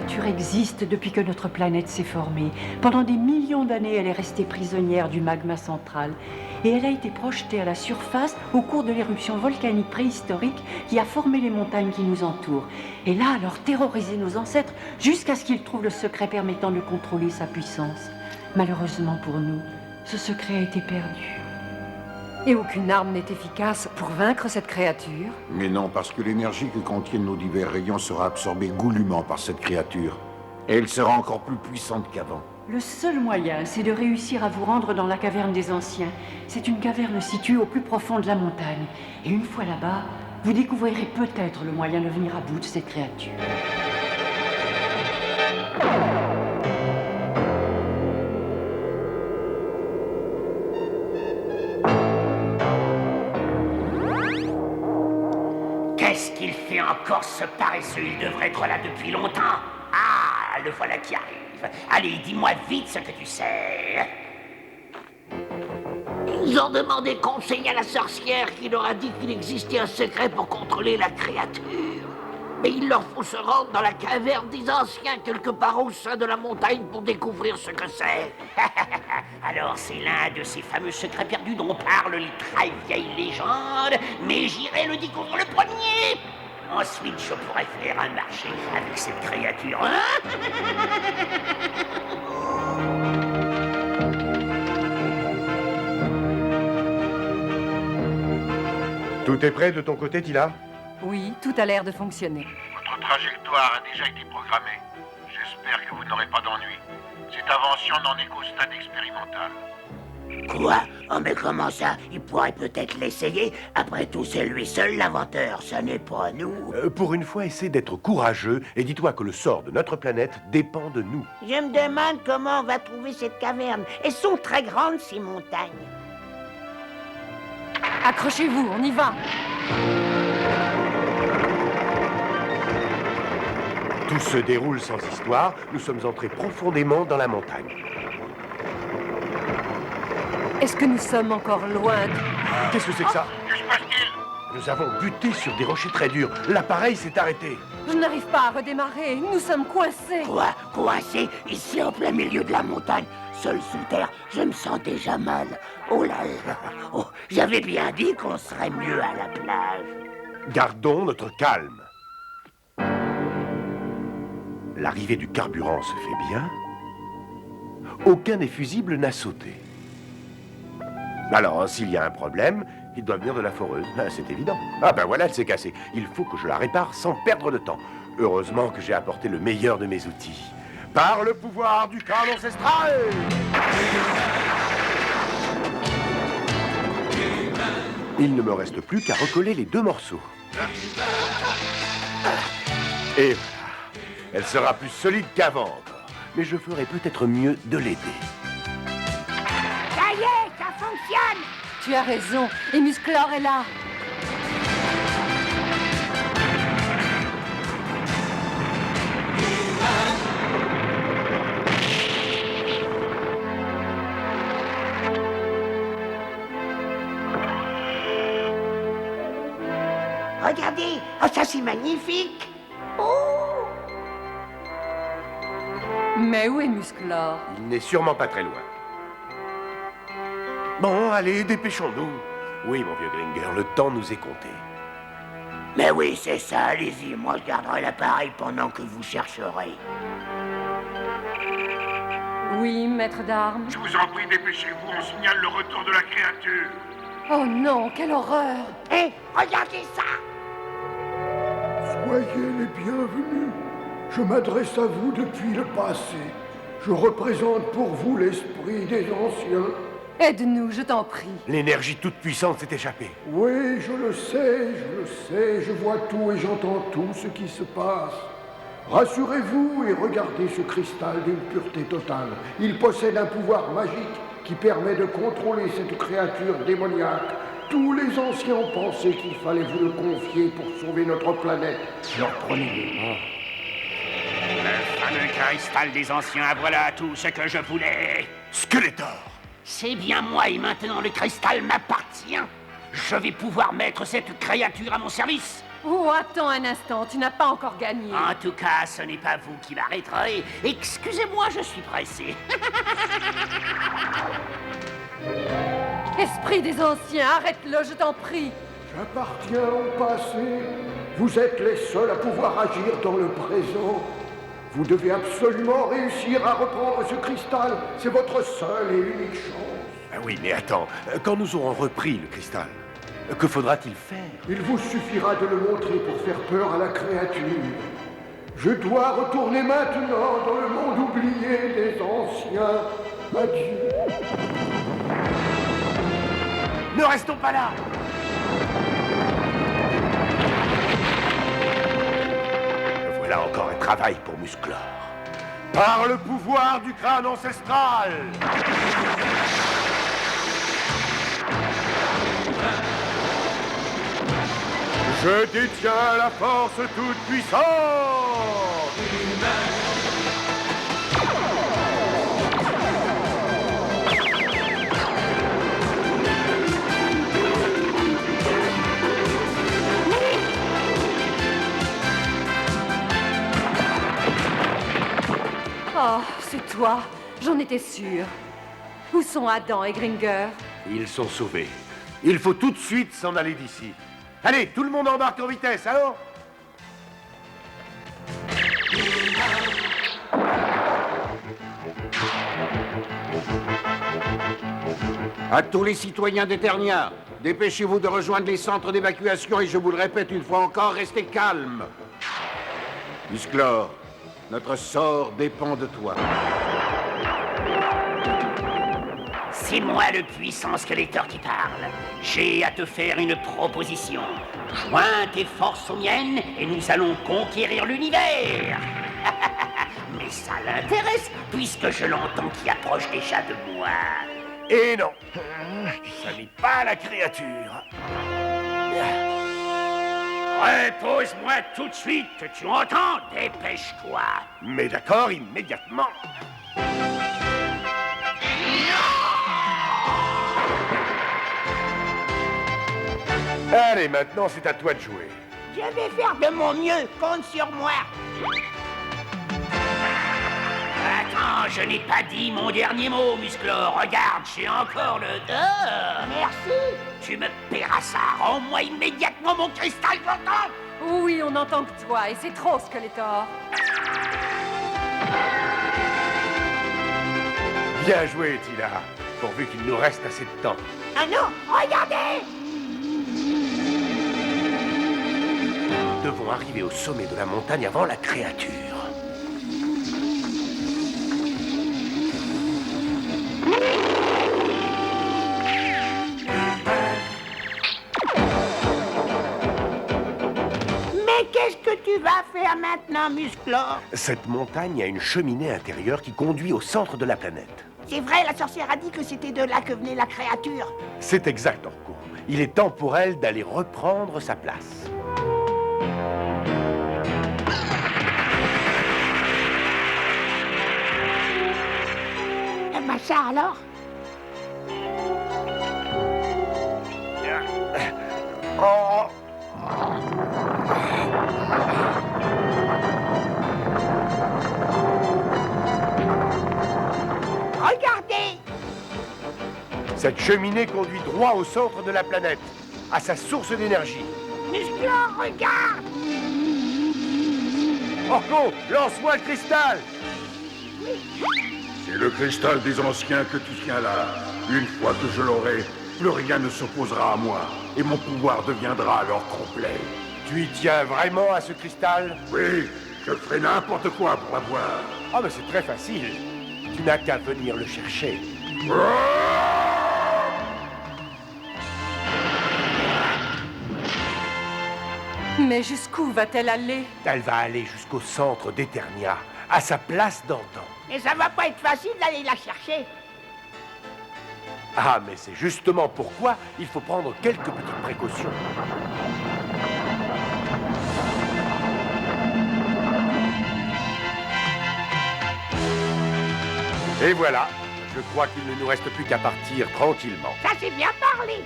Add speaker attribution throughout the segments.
Speaker 1: créature existe depuis que notre planète s'est formée. Pendant des millions d'années, elle est restée prisonnière du magma central. Et elle a été projetée à la surface au cours de l'éruption volcanique préhistorique qui a formé les montagnes qui nous entourent. Et là, elle a terrorisé nos ancêtres jusqu'à ce qu'ils trouvent le secret permettant de contrôler sa puissance. Malheureusement pour nous, ce secret a été perdu.
Speaker 2: Et aucune arme n'est efficace pour vaincre cette créature?
Speaker 3: Mais non, parce que l'énergie que contiennent nos divers rayons sera absorbée goulûment par cette créature. Et elle sera encore plus puissante qu'avant.
Speaker 1: Le seul moyen, c'est de réussir à vous rendre dans la caverne des anciens. C'est une caverne située au plus profond de la montagne. Et une fois là-bas, vous découvrirez peut-être le moyen de venir à bout de cette créature.
Speaker 4: Qu'est-ce qu'il fait encore, ce paresseux? Il devrait être là depuis longtemps. Ah, le voilà qui arrive. Allez, dis-moi vite ce que tu sais. Ils ont demandé conseil à la sorcière qui leur a dit qu'il existait un secret pour contrôler la créature. Mais il leur faut se rendre dans la caverne des anciens, quelque part au sein de la montagne, pour découvrir ce que c'est. Alors c'est l'un de ces fameux secrets perdus dont parlent les très vieilles légendes, mais j'irai le découvrir le premier. Ensuite, je pourrai faire un marché avec cette créature.
Speaker 5: Tout est prêt de ton côté, Tila?
Speaker 2: Oui, tout a l'air de fonctionner.
Speaker 6: Votre trajectoire a déjà été programmée. J'espère que vous n'aurez pas d'ennui. Cette invention n'en est qu'au stade expérimental.
Speaker 4: Quoi? Oh mais comment ça? Il pourrait peut-être l'essayer. Après tout, c'est lui seul l'inventeur, ce n'est pas nous.
Speaker 5: Pour une fois, essaie d'être courageux et dis-toi que le sort de notre planète dépend de nous.
Speaker 4: Je me demande comment on va trouver cette caverne. Elles sont très grandes, ces montagnes.
Speaker 2: Accrochez-vous, on y va.
Speaker 5: Tout se déroule sans histoire. Nous sommes entrés profondément dans la montagne.
Speaker 2: Est-ce que nous sommes encore loin de...
Speaker 5: Qu'est-ce que c'est que ça?
Speaker 6: Que se passe-t-il?
Speaker 5: Nous avons buté sur des rochers très durs. L'appareil s'est arrêté.
Speaker 2: Je n'arrive pas à redémarrer. Nous sommes coincés.
Speaker 4: Quoi? Coincé ici en plein milieu de la montagne, seul sous terre, je me sens déjà mal. Oh là là. Oh, j'avais bien dit qu'on serait mieux à la plage.
Speaker 5: Gardons notre calme. L'arrivée du carburant se fait bien. Aucun des fusibles n'a sauté. Alors, s'il y a un problème, il doit venir de la foreuse. C'est évident. Ah ben voilà, elle s'est cassée. Il faut que je la répare sans perdre de temps. Heureusement que j'ai apporté le meilleur de mes outils. Par le pouvoir du crâne ancestral! Il ne me reste plus qu'à recoller les deux morceaux. Et voilà. Elle sera plus solide qu'avant encore. Mais je ferai peut-être mieux de l'aider.
Speaker 4: Ça y est, ça fonctionne!
Speaker 2: Tu as raison. Et Musclor est là.
Speaker 4: Regardez! Oh, ça c'est magnifique! Oh!
Speaker 2: Mais où est Musclor?
Speaker 5: Il n'est sûrement pas très loin. Bon, allez, dépêchons-nous. Oui, mon vieux Gringer, le temps nous est compté.
Speaker 4: Mais oui, c'est ça, allez-y, moi je garderai l'appareil pendant que vous chercherez.
Speaker 2: Oui, maître d'armes.
Speaker 6: Je vous en prie, dépêchez-vous, on signale le retour de la créature.
Speaker 2: Oh non, quelle horreur!
Speaker 4: Hé, regardez ça!
Speaker 7: Soyez les bienvenus. Je m'adresse à vous depuis le passé. Je représente pour vous l'esprit des anciens.
Speaker 2: Aide-nous, je t'en prie.
Speaker 5: L'énergie toute puissante s'est échappée.
Speaker 7: Oui, je le sais, je vois tout et j'entends tout ce qui se passe. Rassurez-vous et regardez ce cristal d'une pureté totale. Il possède un pouvoir magique qui permet de contrôler cette créature démoniaque. Tous les anciens ont pensé qu'il fallait vous le confier pour sauver notre planète.
Speaker 4: Alors prenez-le.
Speaker 8: Le fameux cristal des anciens, voilà tout ce que je voulais.
Speaker 5: Skeletor!
Speaker 4: C'est bien moi et maintenant le cristal m'appartient. Je vais pouvoir mettre cette créature à mon service.
Speaker 2: Oh, attends un instant, tu n'as pas encore gagné.
Speaker 8: En tout cas, ce n'est pas vous qui m'arrêterez. Excusez-moi, je suis pressé.
Speaker 2: Esprit des anciens, arrête-le, je t'en prie.
Speaker 7: J'appartiens au passé. Vous êtes les seuls à pouvoir agir dans le présent. Vous devez absolument réussir à reprendre ce cristal. C'est votre seule et unique chance.
Speaker 5: Ah oui, mais attends, quand nous aurons repris le cristal, que faudra-t-il faire?
Speaker 7: Il vous suffira de le montrer pour faire peur à la créature. Je dois retourner maintenant dans le monde oublié des anciens. Adieu.
Speaker 5: Ne restons pas là! Voilà encore un travail pour Musclor. Par le pouvoir du crâne ancestral! Je détiens la force toute puissante!
Speaker 2: Oh, c'est toi. J'en étais sûre. Où sont Adam et Gringer?
Speaker 5: Ils sont sauvés. Il faut tout de suite s'en aller d'ici. Allez, tout le monde embarque en vitesse, alors?
Speaker 3: À tous les citoyens d'Eternia, dépêchez-vous de rejoindre les centres d'évacuation et je vous le répète une fois encore, restez calmes. Musclor, notre sort dépend de toi.
Speaker 8: C'est moi le puissant Skeletor qui parle. J'ai à te faire une proposition. Joins tes forces aux miennes et nous allons conquérir l'univers. Mais ça l'intéresse puisque je l'entends qui approche déjà de moi.
Speaker 5: Et non, ça n'est pas la créature.
Speaker 8: Repose-moi tout de suite, tu entends? Dépêche-toi.
Speaker 5: Mais d'accord, immédiatement. Allez, maintenant c'est à toi de jouer.
Speaker 4: Je vais faire de mon mieux, compte sur moi.
Speaker 8: Attends, je n'ai pas dit mon dernier mot, Musclor. Regarde, j'ai encore le dos.
Speaker 4: Merci.
Speaker 8: Tu me paieras ça. Rends-moi immédiatement mon cristal, j'entends?
Speaker 2: Oui, on n'entend que toi, et c'est trop, Skeletor.
Speaker 5: Bien joué, Tila. Pourvu qu'il nous reste assez de temps.
Speaker 4: Ah non, regardez.
Speaker 5: Nous devons arriver au sommet de la montagne avant la créature.
Speaker 4: Mais qu'est-ce que tu vas faire maintenant, Musclor?
Speaker 5: Cette montagne a une cheminée intérieure qui conduit au centre de la planète.
Speaker 4: C'est vrai, la sorcière a dit que c'était de là que venait la créature.
Speaker 5: C'est exact, Orko. Il est temps pour elle d'aller reprendre sa place.
Speaker 4: Eh ben ça alors?
Speaker 5: Oh.
Speaker 4: Regardez!
Speaker 5: Cette cheminée conduit droit au centre de la planète, à sa source d'énergie.
Speaker 4: Musclor, regarde!
Speaker 5: Orko, lance-moi le cristal!
Speaker 3: C'est le cristal des anciens que tu tiens là. Une fois que je l'aurai, plus rien ne s'opposera à moi. Et mon pouvoir deviendra alors complet.
Speaker 5: Tu y tiens vraiment à ce cristal?
Speaker 3: Oui, je ferai n'importe quoi pour l'avoir.
Speaker 5: Ah, mais c'est très facile. Tu n'as qu'à venir le chercher.
Speaker 2: Mais jusqu'où va-t-elle aller?
Speaker 5: Elle va aller jusqu'au centre d'Eternia, à sa place d'antan.
Speaker 4: Mais ça va pas être facile d'aller la chercher.
Speaker 5: Ah, mais c'est justement pourquoi il faut prendre quelques petites précautions. Et voilà, je crois qu'il ne nous reste plus qu'à partir tranquillement.
Speaker 4: Ça, c'est bien parlé.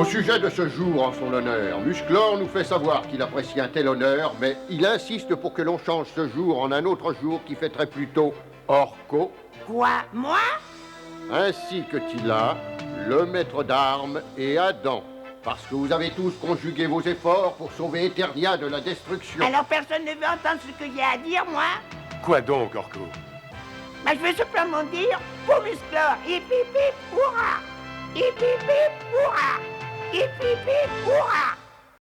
Speaker 7: Au sujet de ce jour en son honneur, Musclor nous fait savoir qu'il apprécie un tel honneur, mais il insiste pour que l'on change ce jour en un autre jour qui fêterait plutôt Orko,
Speaker 4: Quoi? Moi?
Speaker 7: ainsi que Tila, le maître d'armes, et Adam, parce que vous avez tous conjugué vos efforts pour sauver Eternia de la destruction.
Speaker 4: Alors personne ne veut entendre ce que j'ai à dire, moi?
Speaker 5: Quoi donc, Orko?
Speaker 4: Bah, je vais simplement dire, pour Musclor, hip hip hip, hurrah! Hip hip hip, hurrah! Hip hip hip, hurrah!